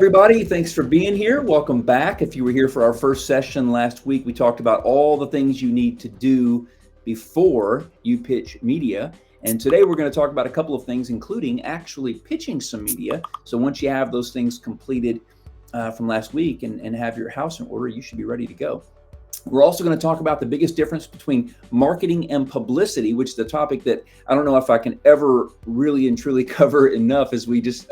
Everybody, thanks for being here. Welcome back. If you were here for our first session last week, we talked about all the things you need to do before you pitch media. And today we're going to talk about a couple of things, including actually pitching some media. So once you have those things completed from last week and have your house in order, you should be ready to go. We're also going to talk about the biggest difference between marketing and publicity, which is the topic that I don't know if I can ever really and truly cover enough, as we just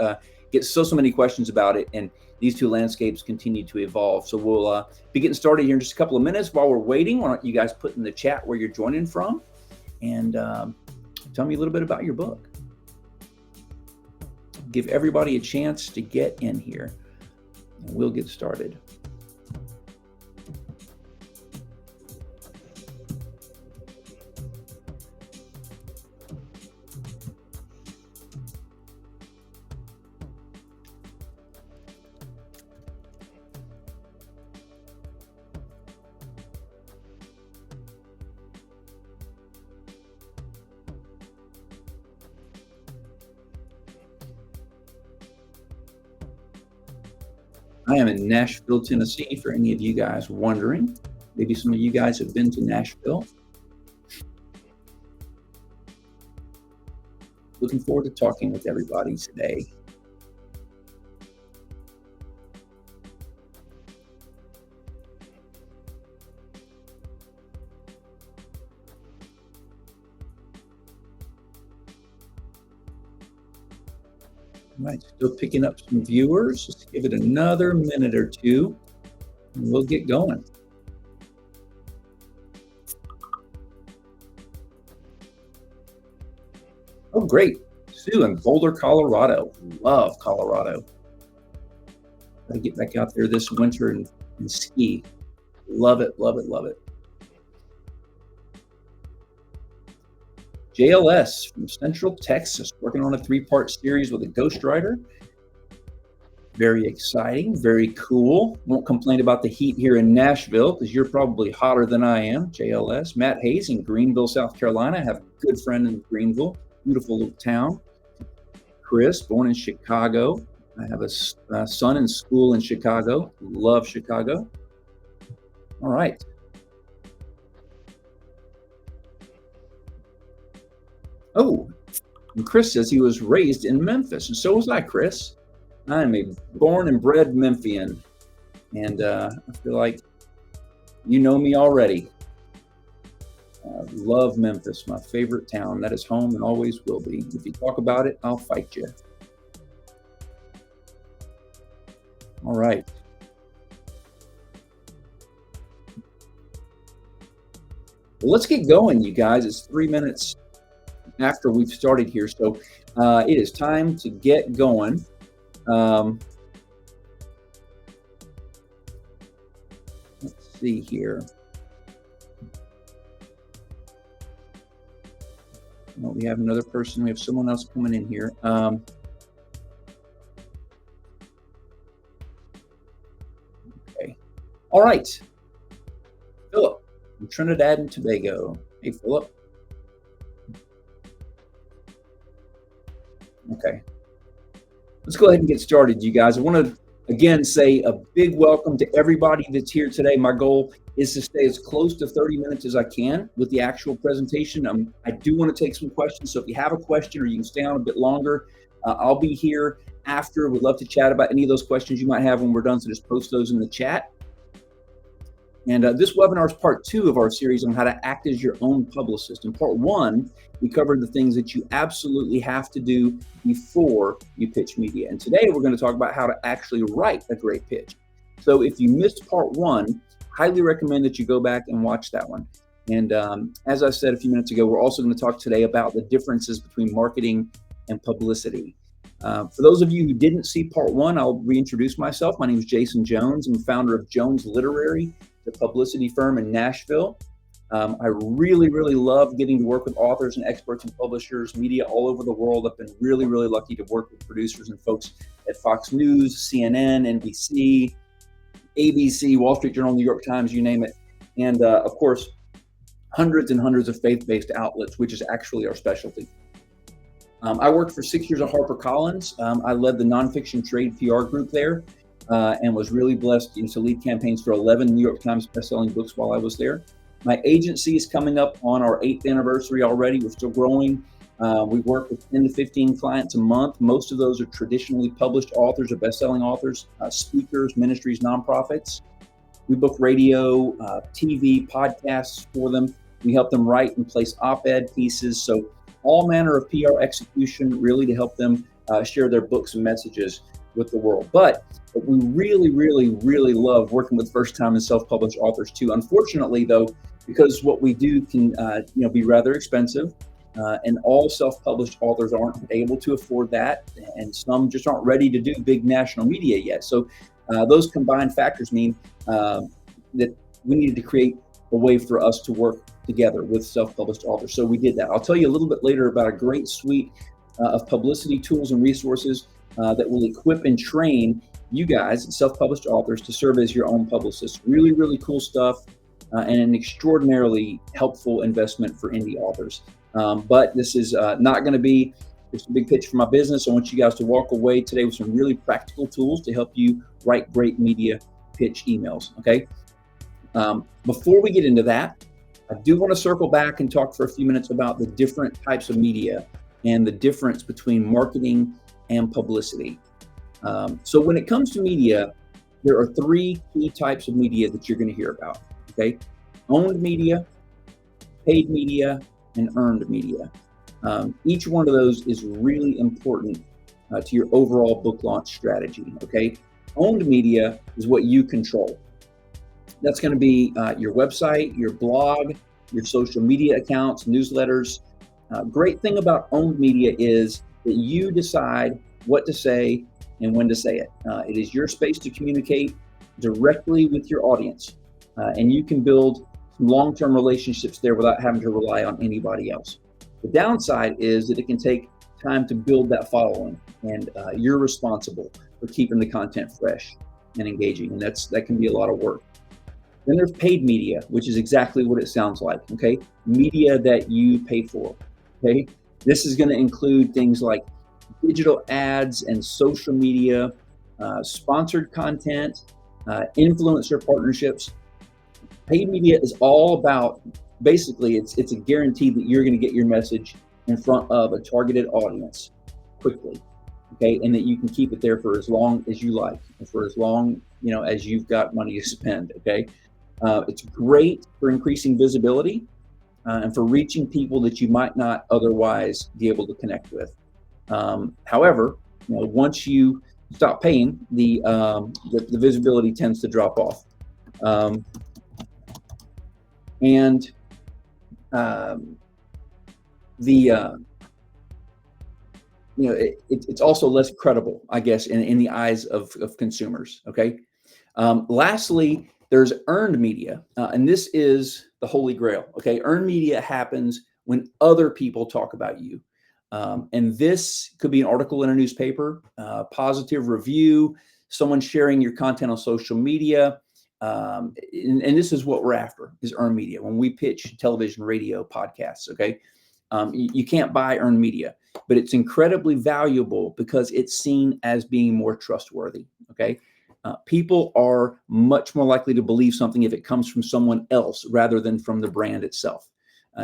get so many questions about it, and these two landscapes continue to evolve. So we'll be getting started here in just a couple of minutes. While we're waiting, why don't you guys put in the chat where you're joining from, and tell me a little bit about your book. Give everybody a chance to get in here, and we'll get started. I am in Nashville, Tennessee, for any of you guys wondering. Maybe some of you guys have been to Nashville. Looking forward to talking with everybody today. All right, still picking up some viewers. Just give it another minute or two, and we'll get going. Oh, great. Sue in Boulder, Colorado. Love Colorado. Gotta get back out there this winter and ski. Love it, love it, love it. JLS from Central Texas, working on a 3-part series with a ghostwriter. Very exciting, very cool. Won't complain about the heat here in Nashville because you're probably hotter than I am. JLS. Matt Hayes in Greenville, South Carolina. I have a good friend in Greenville, beautiful little town. Chris, born in Chicago. I have a son in school in Chicago. Love Chicago. All right. Oh, and Chris says he was raised in Memphis, and so was I, Chris. I am a born and bred Memphian, and I feel like you know me already. Love Memphis, my favorite town. That is home and always will be. If you talk about it, I'll fight you. All right. Well, let's get going, you guys. It's 3 minutes after we've started here, so it is time to get going. Let's see here. Well, we have another person. We have someone else coming in here. Okay. All right. Philip from Trinidad and Tobago. Hey, Philip. Okay, let's go ahead and get started, you guys. I want to, again, say a big welcome to everybody that's here today. My goal is to stay as close to 30 minutes as I can with the actual presentation. I do want to take some questions, so if you have a question or you can stay on a bit longer, I'll be here after. We'd love to chat about any of those questions you might have when we're done, so just post those in the chat. And this webinar is part 2 of our series on how to act as your own publicist. In part 1, we covered the things that you absolutely have to do before you pitch media. And today we're going to talk about how to actually write a great pitch. So if you missed part 1, highly recommend that you go back and watch that one. And as I said a few minutes ago, we're also going to talk today about the differences between marketing and publicity. For those of you who didn't see part 1, I'll reintroduce myself. My name is Jason Jones. I'm the founder of Jones Literary, the publicity firm in Nashville. I really love getting to work with authors and experts and publishers, media all over the world. I've been really lucky to work with producers and folks at Fox News, CNN, NBC, ABC, Wall Street Journal, New York Times, you name it. And of course, hundreds and hundreds of faith-based outlets, which is actually our specialty. I worked for 6 years at HarperCollins. I led the nonfiction trade PR group there. and was really blessed to lead campaigns for 11 New York Times bestselling books while I was there. My agency is coming up on our 8th anniversary already. We're still growing. We work with 10 to 15 clients a month. Most of those are traditionally published authors or best-selling authors, speakers, ministries, nonprofits. We book radio, TV, podcasts for them. We help them write and place op-ed pieces. So all manner of PR execution really to help them share their books and messages with the world. But we really, really, really love working with first-time and self-published authors too. Unfortunately, though, because what we do can be rather expensive, and all self-published authors aren't able to afford that, and some just aren't ready to do big national media yet. So those combined factors mean that we needed to create a way for us to work together with self-published authors. So we did that. I'll tell you a little bit later about a great suite of publicity tools and resources that will equip and train you guys, self-published authors, to serve as your own publicists. Really, really cool stuff, and an extraordinarily helpful investment for indie authors. But this is not going to be just a big pitch for my business. I want you guys to walk away today with some really practical tools to help you write great media pitch emails, okay? Before we get into that, I do want to circle back and talk for a few minutes about the different types of media and the difference between marketing and publicity. So when it comes to media, there are 3 key types of media that you're going to hear about, okay? Owned media, paid media, and earned media. Each one of those is really important to your overall book launch strategy, okay? Owned media is what you control. That's going to be your website, your blog, your social media accounts, newsletters. Great thing about owned media is that you decide what to say and when to say it. It is your space to communicate directly with your audience, and you can build long-term relationships there without having to rely on anybody else. The downside is that it can take time to build that following, and you're responsible for keeping the content fresh and engaging, and that can be a lot of work. Then there's paid media, which is exactly what it sounds like, okay? Media that you pay for, okay? This is going to include things like digital ads and social media, sponsored content, influencer partnerships. Paid media is all about, basically, it's a guarantee that you're going to get your message in front of a targeted audience quickly, okay? And that you can keep it there for as long as you like, and for as long, as you've got money to spend, okay? It's great for increasing visibility and for reaching people that you might not otherwise be able to connect with. However, once you stop paying, the visibility tends to drop off. It's also less credible, I guess, in the eyes of consumers, okay? Lastly, there's earned media, and this is the holy grail, okay? Earned media happens when other people talk about you. And this could be an article in a newspaper, positive review, someone sharing your content on social media. And this is what we're after, is earned media. When we pitch television, radio, podcasts, okay? You can't buy earned media, but it's incredibly valuable because it's seen as being more trustworthy, okay? People are much more likely to believe something if it comes from someone else rather than from the brand itself.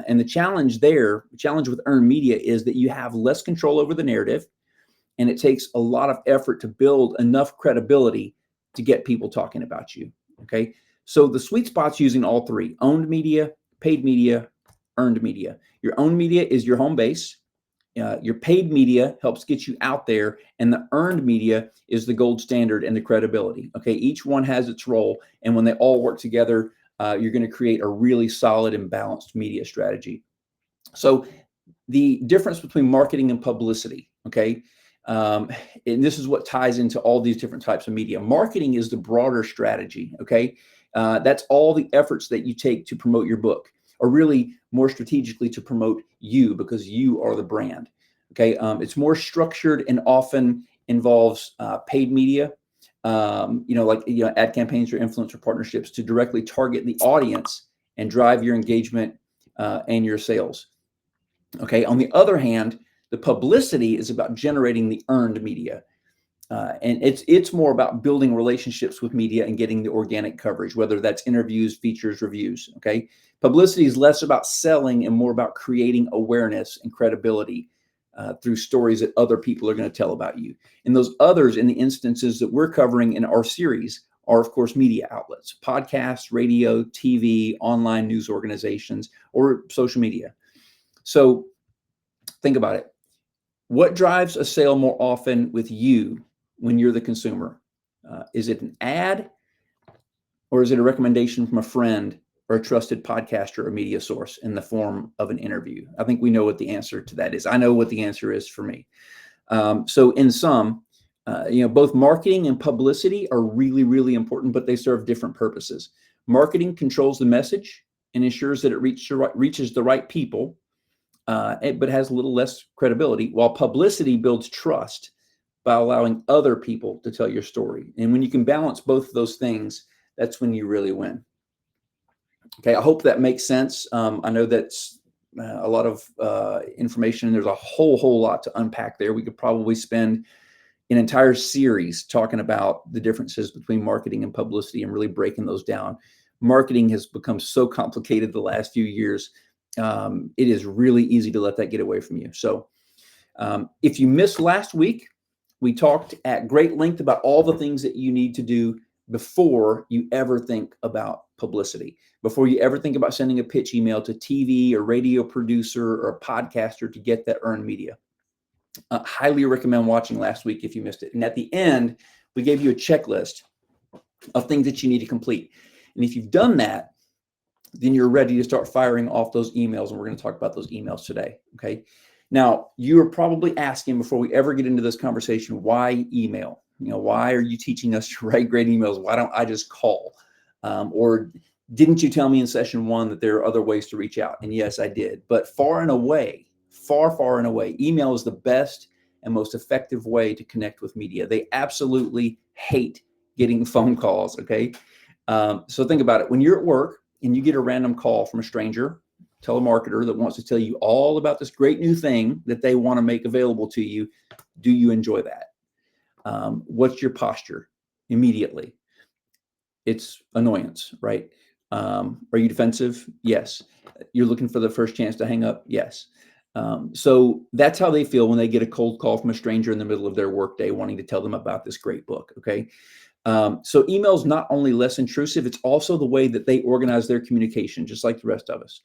And the challenge with earned media is that you have less control over the narrative, and it takes a lot of effort to build enough credibility to get people talking about you, okay? So the sweet spot's using all 3: owned media, paid media, earned media. Your owned media is your home base. Your paid media helps get you out there, and the earned media is the gold standard and the credibility, okay? Each one has its role, and when they all work together, you're going to create a really solid and balanced media strategy. So the difference between marketing and publicity, okay? And this is what ties into all these different types of media. Marketing is the broader strategy, okay? That's all the efforts that you take to promote your book, or really more strategically to promote you, because you are the brand, okay? It's more structured and often involves paid media, ad campaigns or influencer partnerships to directly target the audience and drive your engagement and your sales. Okay. On the other hand, the publicity is about generating the earned media. And it's more about building relationships with media and getting the organic coverage, whether that's interviews, features, reviews. Okay. Publicity is less about selling and more about creating awareness and credibility through stories that other people are going to tell about you. And those others, in the instances that we're covering in our series, are, of course, media outlets, podcasts, radio, TV, online news organizations, or social media. So think about it. What drives a sale more often with you when you're the consumer? Is it an ad, or is it a recommendation from a friend or a trusted podcaster or media source in the form of an interview? I think we know what the answer to that is. I know what the answer is for me. So in sum, both marketing and publicity are really, really important, but they serve different purposes. Marketing controls the message and ensures that it reaches the right people, but has a little less credibility, while publicity builds trust by allowing other people to tell your story. And when you can balance both of those things, that's when you really win. Okay, I hope that makes sense. I know that's a lot of information. There's a whole lot to unpack there. We could probably spend an entire series talking about the differences between marketing and publicity and really breaking those down. Marketing has become so complicated the last few years. It is really easy to let that get away from you. So if you missed last week, we talked at great length about all the things that you need to do before you ever think about publicity, before you ever think about sending a pitch email to TV or radio producer or a podcaster to get that earned media. Highly recommend watching last week if you missed it. And at the end, we gave you a checklist of things that you need to complete. And if you've done that, then you're ready to start firing off those emails. And we're going to talk about those emails today. Okay. Now, you are probably asking, before we ever get into this conversation, why email? Why are you teaching us to write great emails? Why don't I just call? Or didn't you tell me in session 1 that there are other ways to reach out? And yes, I did. But far and away, email is the best and most effective way to connect with media. They absolutely hate getting phone calls. Okay. So think about it. When you're at work and you get a random call from a stranger, telemarketer, that wants to tell you all about this great new thing that they want to make available to you, do you enjoy that? What's your posture immediately? It's annoyance, right? Are you defensive? Yes. You're looking for the first chance to hang up? Yes. So that's how they feel when they get a cold call from a stranger in the middle of their workday wanting to tell them about this great book. Okay. So email is not only less intrusive, it's also the way that they organize their communication, just like the rest of us.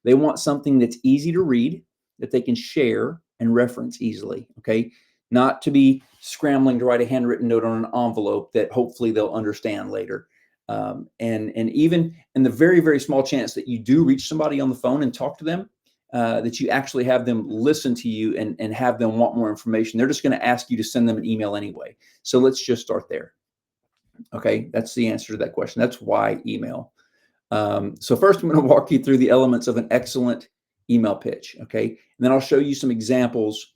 They want something that's easy to read, that they can share and reference easily. Okay. Not to be scrambling to write a handwritten note on an envelope that hopefully they'll understand later. And even in the very, very small chance that you do reach somebody on the phone and talk to them, that you actually have them listen to you and have them want more information, they're just going to ask you to send them an email anyway. So let's just start there. Okay, that's the answer to that question. That's why email. So first, I'm going to walk you through the elements of an excellent email pitch. Okay, and then I'll show you some examples.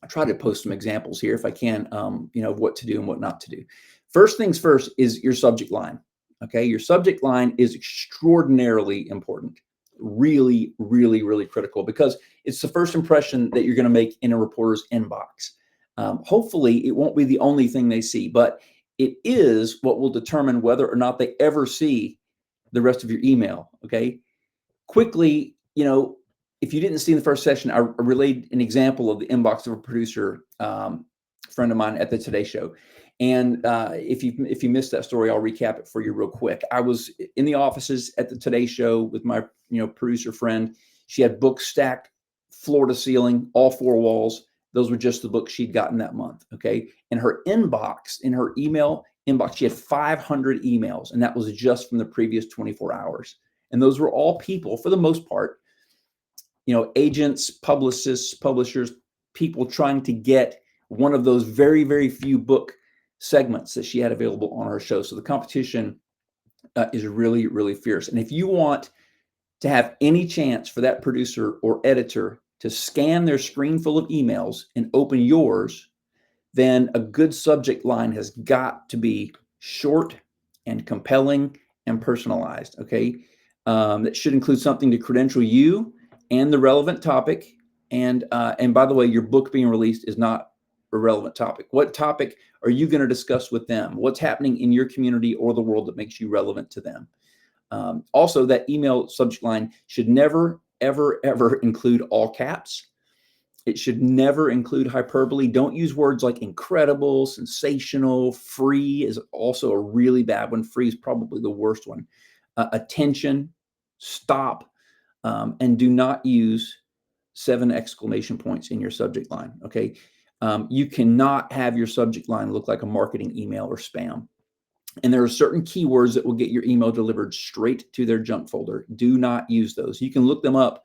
I try to post some examples here if I can, of what to do and what not to do. First things first is your subject line. Okay, your subject line is extraordinarily important. Really, really, really critical, because it's the first impression that you're going to make in a reporter's inbox. Hopefully, it won't be the only thing they see, but it is what will determine whether or not they ever see the rest of your email. Okay, quickly, if you didn't see in the first session, I relayed an example of the inbox of a producer, friend of mine at the Today Show. And if you missed that story, I'll recap it for you real quick. I was in the offices at the Today Show with my producer friend. She had books stacked floor to ceiling, all 4 walls. Those were just the books she'd gotten that month. Okay. In her inbox, in her email inbox, she had 500 emails, and that was just from the previous 24 hours. And those were all people, for the most part, agents, publicists, publishers, people trying to get one of those very, very few book segments that she had available on her show. So the competition is really, really fierce. And if you want to have any chance for that producer or editor to scan their screen full of emails and open yours, then a good subject line has got to be short and compelling and personalized. Okay. That should include something to credential you and the relevant topic. And by the way, your book being released is not a relevant topic. What topic are you going to discuss with them? What's happening in your community or the world that makes you relevant to them? Also, that email subject line should never, ever, ever include all caps. It should never include hyperbole. Don't use words like incredible, sensational. Free is also a really bad one. Free is probably the worst one. Attention, stop, and do not use 7 exclamation points in your subject line. Okay. You cannot have your subject line look like a marketing email or spam. And there are certain keywords that will get your email delivered straight to their junk folder. Do not use those. You can look them up.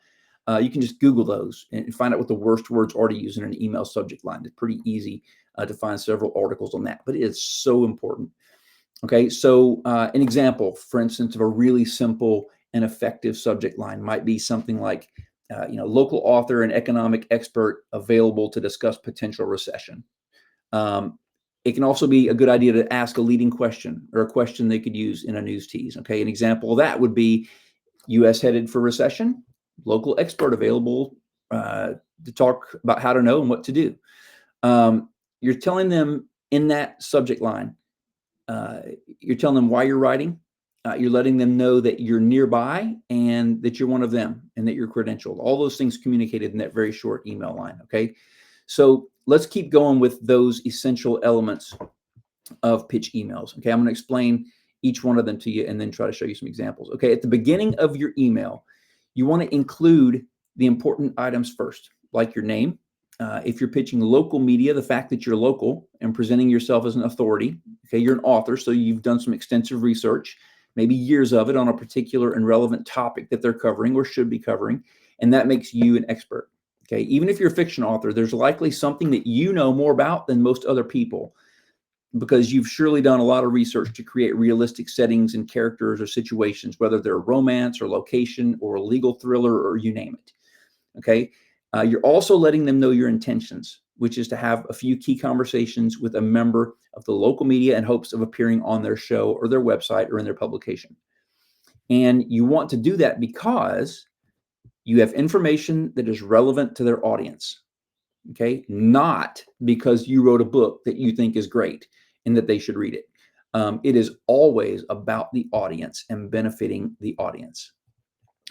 You can just Google those and find out what the worst words are to use in an email subject line. It's pretty easy to find several articles on that, but it is so important. Okay, so an example, for instance, of a really simple and effective subject line might be something like, local author and economic expert available to discuss potential recession. It can also be a good idea to ask a leading question or a question they could use in a news tease. Okay, an example of that would be U.S. headed for recession, local expert available to talk about how to know and what to do. You're telling them in that subject line, you're telling them why you're writing. You're letting them know that you're nearby and that you're one of them and that you're credentialed. All those things communicated in that very short email line. Okay, so let's keep going with those essential elements of pitch emails. Okay, I'm going to explain each one of them to you and then try to show you some examples. Okay, at the beginning of your email, you want to include the important items first, like your name. If you're pitching local media, the fact that you're local and presenting yourself as an authority. Okay, you're an author, so you've done some extensive research, maybe years of it on a particular and relevant topic that they're covering or should be covering, and that makes you an expert. Okay, even if you're a fiction author, there's likely something that you know more about than most other people because you've surely done a lot of research to create realistic settings and characters or situations, whether they're romance or location or a legal thriller or you name it. Okay, you're also letting them know your intentions, which is to have a few key conversations with a member of the local media in hopes of appearing on their show or their website or in their publication. And you want to do that because you have information that is relevant to their audience, okay? Not because you wrote a book that you think is great and that they should read it. It is always about the audience and benefiting the audience.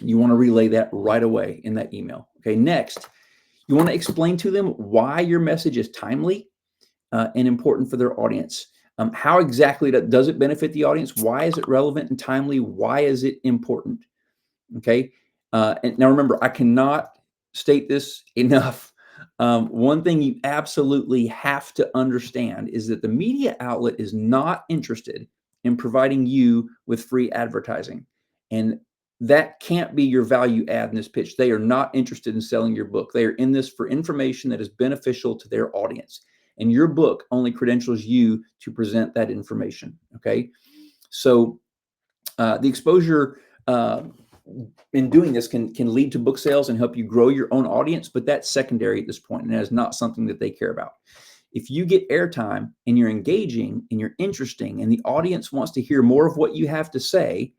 You want to relay that right away in that email. Okay, next, you want to explain to them why your message is timely and important for their audience. How exactly does it benefit the audience? Why is it relevant and timely? Why is it important? Okay. And now remember, I cannot state this enough. One thing you absolutely have to understand is that the media outlet is not interested in providing you with free advertising. And that can't be your value add in this pitch. They are not interested in selling your book. They are in this for information that is beneficial to their audience. And your book only credentials you to present that information. Okay. So the exposure in doing this can lead to book sales and help you grow your own audience, but that's secondary at this point, and that is not something that they care about. If you get airtime and you're engaging and you're interesting and the audience wants to hear more of what you have to say,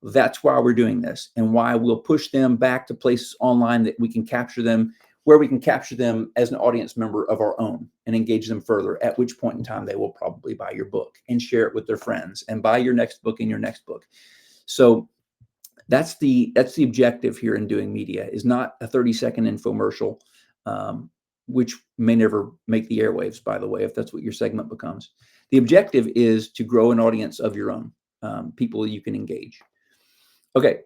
that's why we're doing this and why we'll push them back to places online that we can capture them, where we can capture them as an audience member of our own and engage them further, at which point in time they will probably buy your book and share it with their friends and buy your next book and your next book. So that's the objective here in doing media, is not a 30-second infomercial, which may never make the airwaves, by the way, if that's what your segment becomes. The objective is to grow an audience of your own, people you can engage. Okay,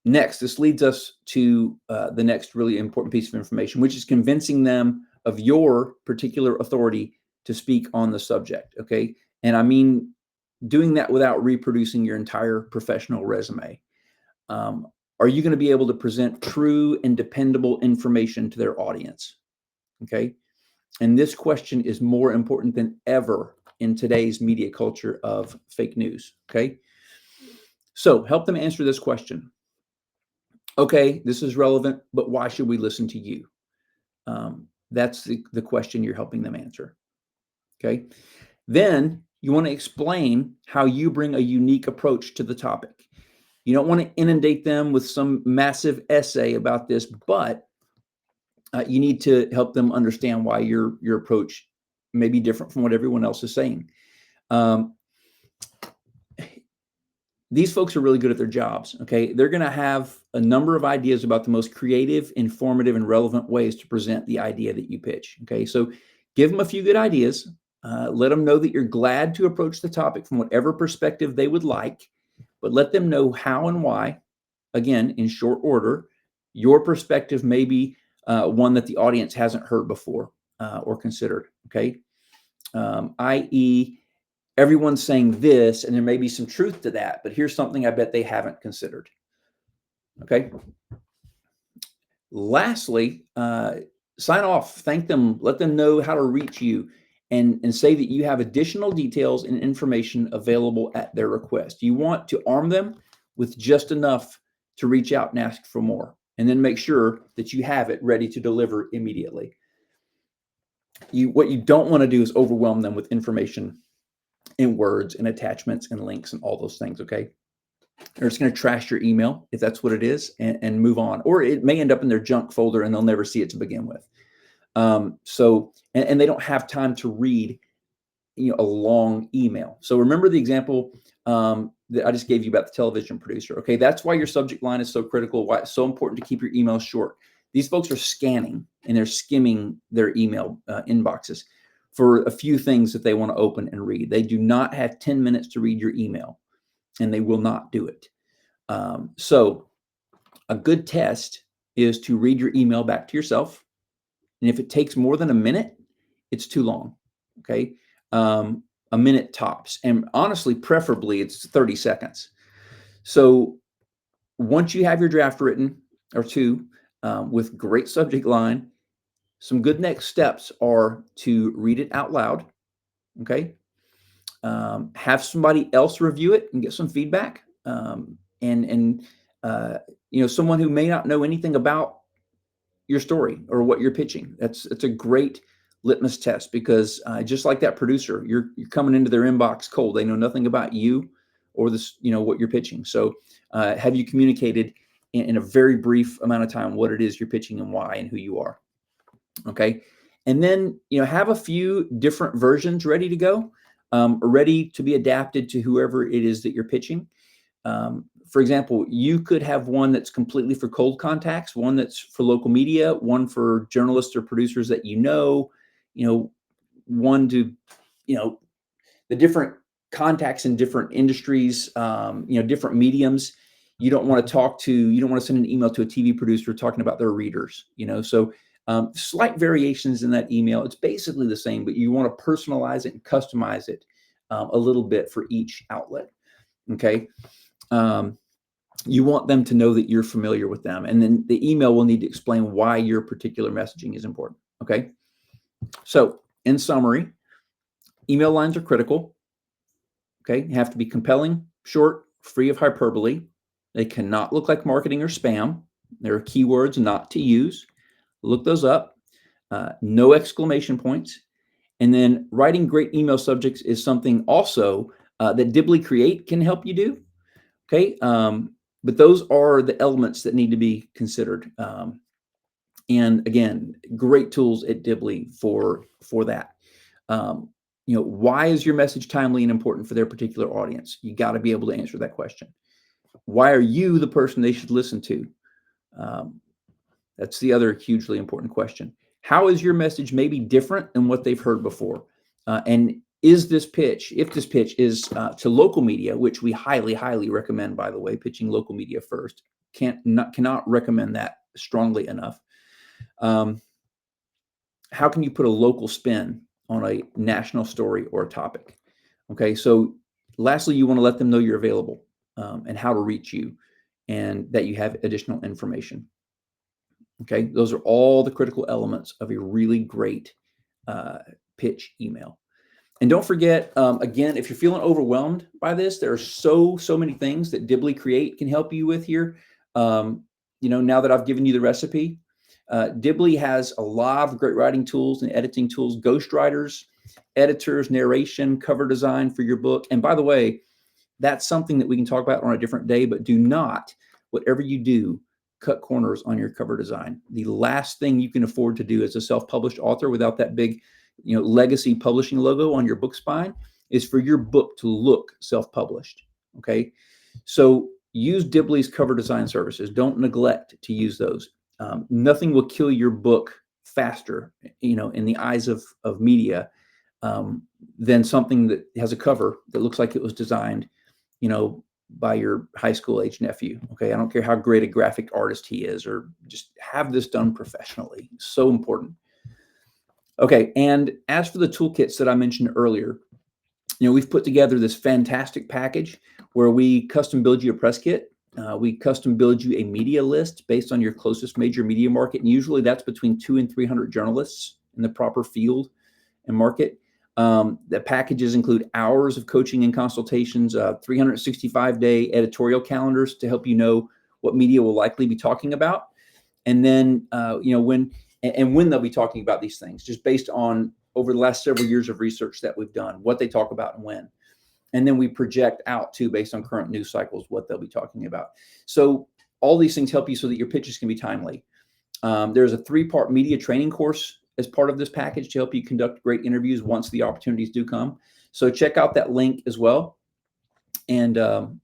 next, this leads us to the next really important piece of information, which is convincing them of your particular authority to speak on the subject, okay? And I mean doing that without reproducing your entire professional resume. Are you going to be able to present true and dependable information to their audience? Okay. And this question is more important than ever in today's media culture of fake news. Okay. So help them answer this question. Okay, this is relevant, but why should we listen to you? That's the question you're helping them answer. Okay. Then you want to explain how you bring a unique approach to the topic. You don't want to inundate them with some massive essay about this, but you need to help them understand why your approach may be different from what everyone else is saying. Um, these folks are really good at their jobs. Okay. They're going to have a number of ideas about the most creative, informative, and relevant ways to present the idea that you pitch. Okay. So give them a few good ideas. Let them know that you're glad to approach the topic from whatever perspective they would like, but let them know how and why. Again, in short order, your perspective may be one that the audience hasn't heard before or considered. Okay. I.e., everyone's saying this, and there may be some truth to that, but here's something I bet they haven't considered. Okay. Lastly, sign off, thank them, let them know how to reach you, and say that you have additional details and information available at their request. You want to arm them with just enough to reach out and ask for more, and then make sure that you have it ready to deliver immediately. What you don't want to do is overwhelm them with information in words and attachments and links and all those things, okay? Or it's going to trash your email if that's what it is, and move on. Or it may end up in their junk folder and they'll never see it to begin with. And they don't have time to read, a long email. So remember the example that I just gave you about the television producer. Okay, that's why your subject line is so critical. Why it's so important to keep your emails short. These folks are scanning and they're skimming their email inboxes for a few things that they want to open and read. They do not have 10 minutes to read your email, and they will not do it. So a good test is to read your email back to yourself. And if it takes more than a minute, it's too long. Okay. A minute tops. And honestly, preferably it's 30 seconds. So once you have your draft written, or two, with great subject line, some good next steps are to read it out loud. Okay. Have somebody else review it and get some feedback. And someone who may not know anything about your story or what you're pitching. It's a great litmus test, because just like that producer, you're coming into their inbox cold. They know nothing about you or this, what you're pitching. So have you communicated in a very brief amount of time what it is you're pitching and why and who you are? Okay. And then, have a few different versions ready to go, ready to be adapted to whoever it is that you're pitching. For example, you could have one that's completely for cold contacts, one that's for local media, one for journalists or producers that one to, the different contacts in different industries, different mediums. You don't want to send an email to a TV producer talking about their readers, so slight variations in that email. It's basically the same, but you want to personalize it and customize it a little bit for each outlet. Okay. You want them to know that you're familiar with them. And then the email will need to explain why your particular messaging is important. Okay. So in summary, email lines are critical. Okay. You have to be compelling, short, free of hyperbole. They cannot look like marketing or spam. There are keywords not to use. Look those up. No exclamation points. And then writing great email subjects is something also that Dibbly Create can help you do. Okay. But those are the elements that need to be considered. And again, great tools at Dibbly for that. Why is your message timely and important for their particular audience? You got to be able to answer that question. Why are you the person they should listen to? That's the other hugely important question. How is your message maybe different than what they've heard before? And if this pitch is to local media, which we highly, highly recommend, by the way, pitching local media first, cannot recommend that strongly enough. How can you put a local spin on a national story or a topic? Okay, so lastly, you want to let them know you're available and how to reach you, and that you have additional information. Okay, those are all the critical elements of a really great pitch email. And don't forget, again, if you're feeling overwhelmed by this, there are so many things that Dibbly Create can help you with here. Now that I've given you the recipe, Dibbly has a lot of great writing tools and editing tools, ghostwriters, editors, narration, cover design for your book. And by the way, that's something that we can talk about on a different day, but do not, whatever you do, cut corners on your cover design. The last thing you can afford to do as a self-published author without that big legacy publishing logo on your book spine is for your book to look self-published. Okay. So use Dibley's cover design services. Don't neglect to use those. Nothing will kill your book faster, in the eyes of media, than something that has a cover that looks like it was designed, by your high school age nephew. Okay. I don't care how great a graphic artist he is, or just have this done professionally. So important. Okay. And as for the toolkits that I mentioned earlier, we've put together this fantastic package where we custom build you a press kit. We custom build you a media list based on your closest major media market. And usually that's between 200 and 300 journalists in the proper field and market. The packages include hours of coaching and consultations, 365-day editorial calendars to help you know what media will likely be talking about. And then, when they'll be talking about these things, just based on over the last several years of research that we've done, what they talk about and when. And then we project out too, based on current news cycles, what they'll be talking about. So all these things help you so that your pitches can be timely. There's a 3-part media training course as part of this package to help you conduct great interviews once the opportunities do come. So check out that link as well. And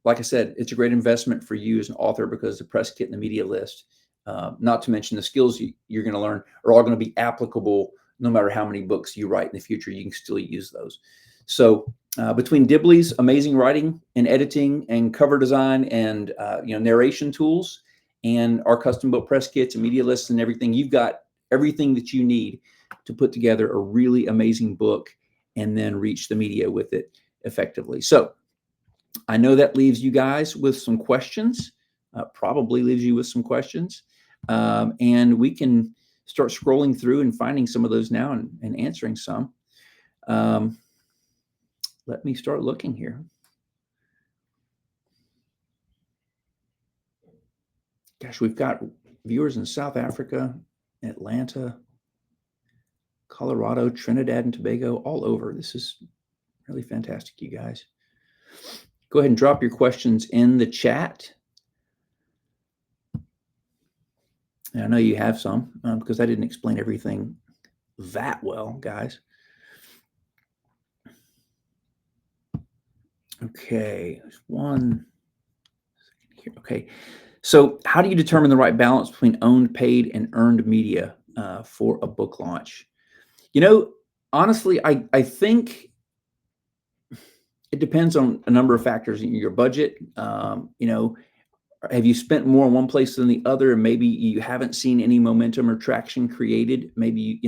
like I said, it's a great investment for you as an author, because the press kit and the media list, not to mention the skills you're going to learn, are all going to be applicable no matter how many books you write in the future. You can still use those. So between Dibley's amazing writing and editing and cover design and narration tools, and our custom built press kits and media lists and everything, you've got everything that you need to put together a really amazing book and then reach the media with it effectively. So I know that leaves you guys with some questions, probably leaves you with some questions. And we can start scrolling through and finding some of those now and answering some. Let me start looking here. Gosh, we've got viewers in South Africa, Atlanta, Colorado, Trinidad and Tobago, all over. This is really fantastic, you guys. Go ahead and drop your questions in the chat. And I know you have some, because I didn't explain everything that well, guys. Okay, there's one second here. Okay, so how do you determine the right balance between owned, paid, and earned media for a book launch? Honestly, I think it depends on a number of factors. Your budget, have you spent more in one place than the other, and maybe you haven't seen any momentum or traction created? Maybe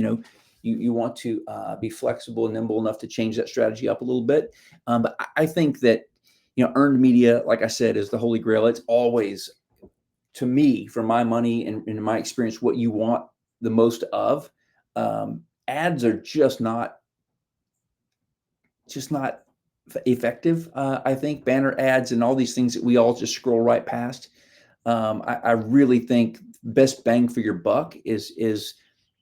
you want to be flexible and nimble enough to change that strategy up a little bit. But I think that earned media, like I said, is the holy grail. It's always, to me, for my money and in my experience, what you want the most of. Ads are just not effective. I think banner ads and all these things that we all just scroll right past. I really think best bang for your buck is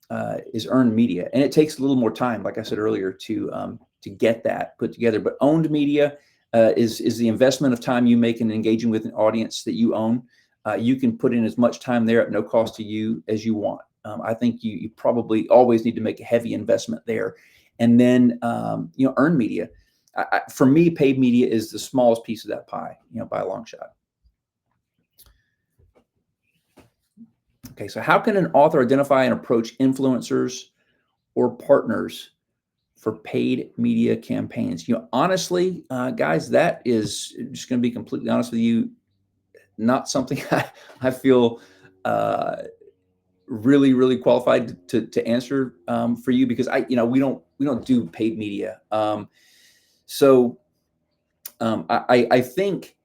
earned media, and it takes a little more time, like I said earlier, to get that put together. But owned media is the investment of time you make in engaging with an audience that you own. You can put in as much time there at no cost to you as you want. I think you probably always need to make a heavy investment there. And then, earned media. For me, paid media is the smallest piece of that pie, by a long shot. Okay, so how can an author identify and approach influencers or partners for paid media campaigns? Honestly, guys, that is just going to be completely honest with you, not something I feel really, really qualified to answer for you, because we don't do paid media. So I think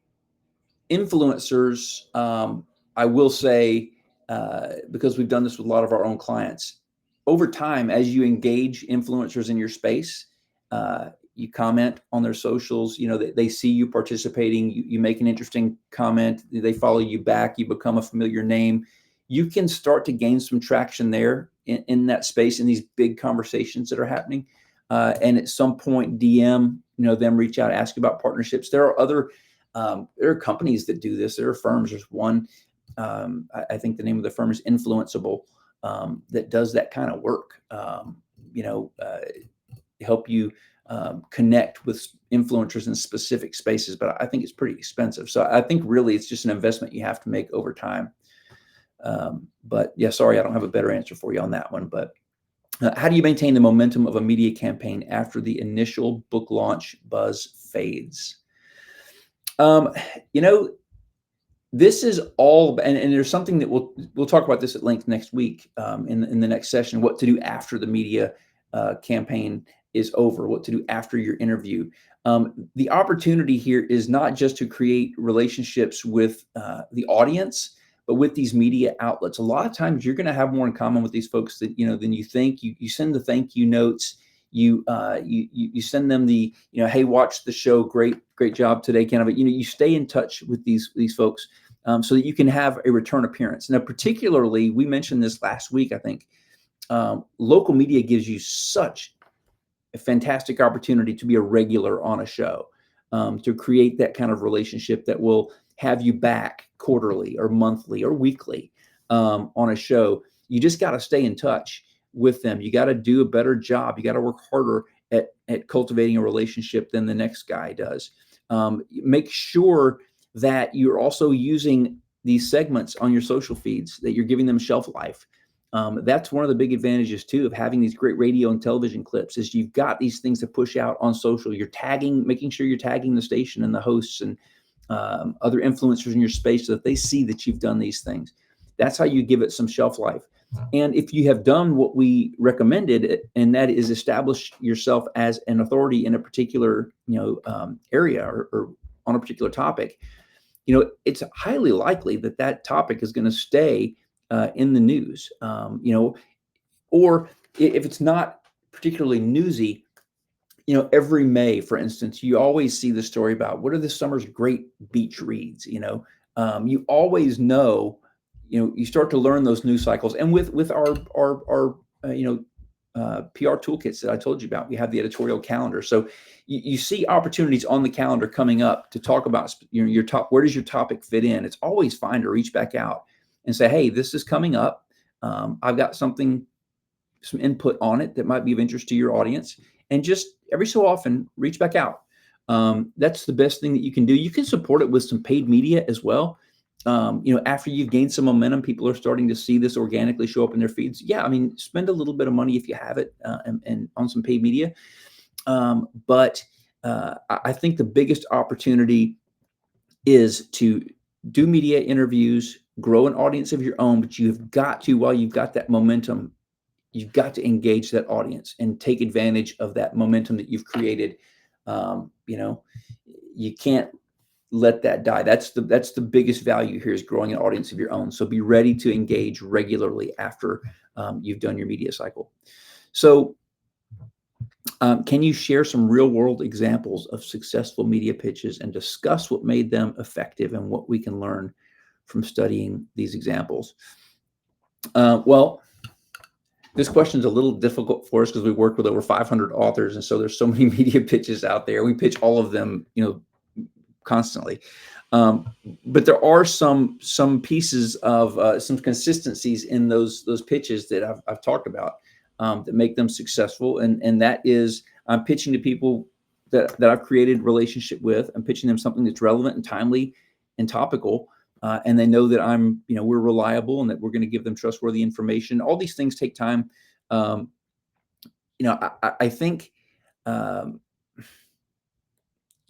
influencers, I will say, because we've done this with a lot of our own clients, over time, as you engage influencers in your space, you comment on their socials, they see you participating, you make an interesting comment, they follow you back, you become a familiar name. You can start to gain some traction there in that space, in these big conversations that are happening. And at some point, DM, them, reach out, ask about partnerships. There are other, there are companies that do this. There are firms. There's one, I think the name of the firm is Influenceable, that does that kind of work. help you connect with influencers in specific spaces, but I think it's pretty expensive. So I think really it's just an investment you have to make over time. But yeah, sorry, I don't have a better answer for you on that one. But how do you maintain the momentum of a media campaign after the initial book launch buzz fades? This is all, and there's something that we'll talk about this at length next week in the next session. What to do after the media campaign is over. What to do after your interview. The opportunity here is not just to create relationships with the audience, but with these media outlets. A lot of times you're going to have more in common with these folks than you think. You send the thank you notes. You send them the hey, watch the show, great job today, kind of. You stay in touch with these folks so that you can have a return appearance. Now, particularly, we mentioned this last week, I think. Local media gives you such a fantastic opportunity to be a regular on a show, to create that kind of relationship that will have you back quarterly or monthly or weekly on a show. You just got to stay in touch with them. You got to do a better job. You got to work harder at cultivating a relationship than the next guy does. Make sure that you're also using these segments on your social feeds, that you're giving them shelf life. That's one of the big advantages too of having these great radio and television clips, is you've got these things to push out on social. You're tagging, making sure you're tagging the station and the hosts and other influencers in your space so that they see that you've done these things. That's how you give it some shelf life. And if you have done what we recommended, and that is establish yourself as an authority in a particular area or on a particular topic, it's highly likely that topic is going to stay in the news. Or if it's not particularly newsy, every May, for instance, you always see the story about what are this summer's great beach reads. You always know. You start to learn those news cycles, and with our PR toolkits that I told you about, we have the editorial calendar. So you see opportunities on the calendar coming up to talk about your top. Where does your topic fit in? It's always fine to reach back out and say, hey, this is coming up. I've got some input on it that might be of interest to your audience, and just every so often reach back out. That's the best thing that you can do. You can support it with some paid media as well. After you've gained some momentum, people are starting to see this organically show up in their feeds. Yeah, spend a little bit of money if you have it, and on some paid media. But I think the biggest opportunity is to do media interviews, grow an audience of your own. But you've got to, while you've got that momentum, you've got to engage that audience and take advantage of that momentum that you've created. You can't let that die. That's the biggest value here, is growing an audience of your own. So be ready to engage regularly after you've done your media cycle. So can you share some real world examples of successful media pitches and discuss what made them effective and what we can learn from studying these examples? Well, this question is a little difficult for us because we work with over 500 authors. And so there's so many media pitches out there. We pitch all of them, constantly. But there are some pieces of some consistencies in those pitches that I've talked about that make them successful. And that is, I'm pitching to people that I've created relationship with. I'm pitching them something that's relevant and timely and topical. And they know that we're reliable and that we're going to give them trustworthy information. All these things take time. I think,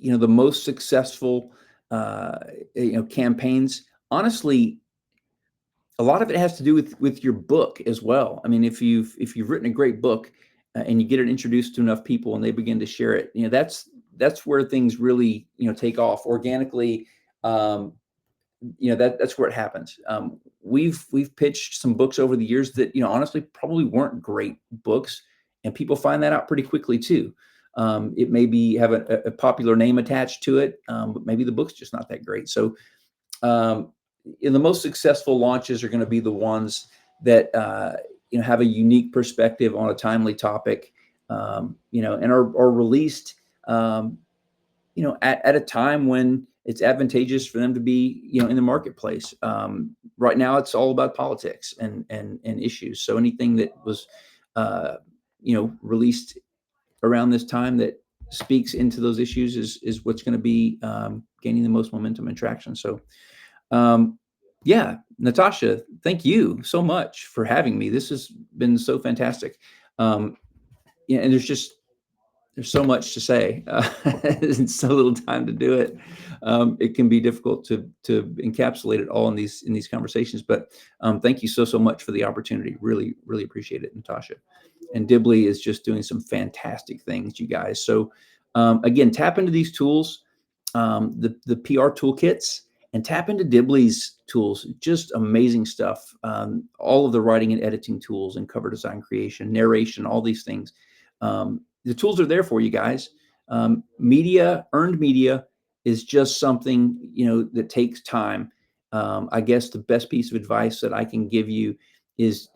the most successful, campaigns, honestly, a lot of it has to do with your book as well. If you've written a great book and you get it introduced to enough people and they begin to share it, that's where things really, take off organically. That's where it happens. We've pitched some books over the years that, honestly, probably weren't great books, and people find that out pretty quickly too. It may have a popular name attached to it, but maybe the book's just not that great. So, the most successful launches are going to be the ones that have a unique perspective on a timely topic, and are released, at a time when it's advantageous for them to be, in the marketplace. Right now, it's all about politics and issues. So anything that was released around this time that speaks into those issues is what's going to be gaining the most momentum and traction. So, yeah, Natasha, thank you so much for having me. This has been so fantastic. Yeah, and there's so much to say and so little time to do it. It can be difficult to encapsulate it all in these conversations. But thank you so much for the opportunity. Really, really appreciate it, Natasha. And Dibbly is just doing some fantastic things, you guys. So again, tap into these tools, the PR toolkits, and tap into Dibbly's tools. Just amazing stuff. All of the writing and editing tools and cover design creation, narration, all these things. The tools are there for you guys. Earned media is just something, that takes time. I guess the best piece of advice that I can give you is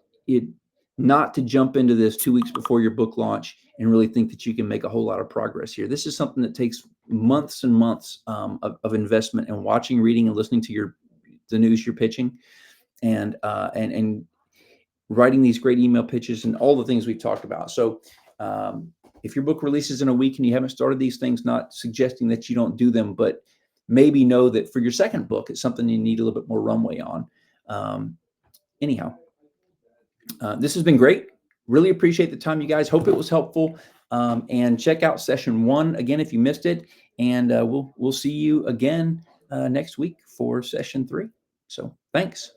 not to jump into this 2 weeks before your book launch and really think that you can make a whole lot of progress here. This is something that takes months and months of investment and watching, reading, and listening to the news you're pitching, and writing these great email pitches and all the things we've talked about. So if your book releases in a week and you haven't started these things, not suggesting that you don't do them, but maybe know that for your second book, it's something you need a little bit more runway on. Anyhow, this has been great. Really appreciate the time, you guys. Hope it was helpful. And check out session 1 again if you missed it. And we'll see you again next week for session 3. So thanks.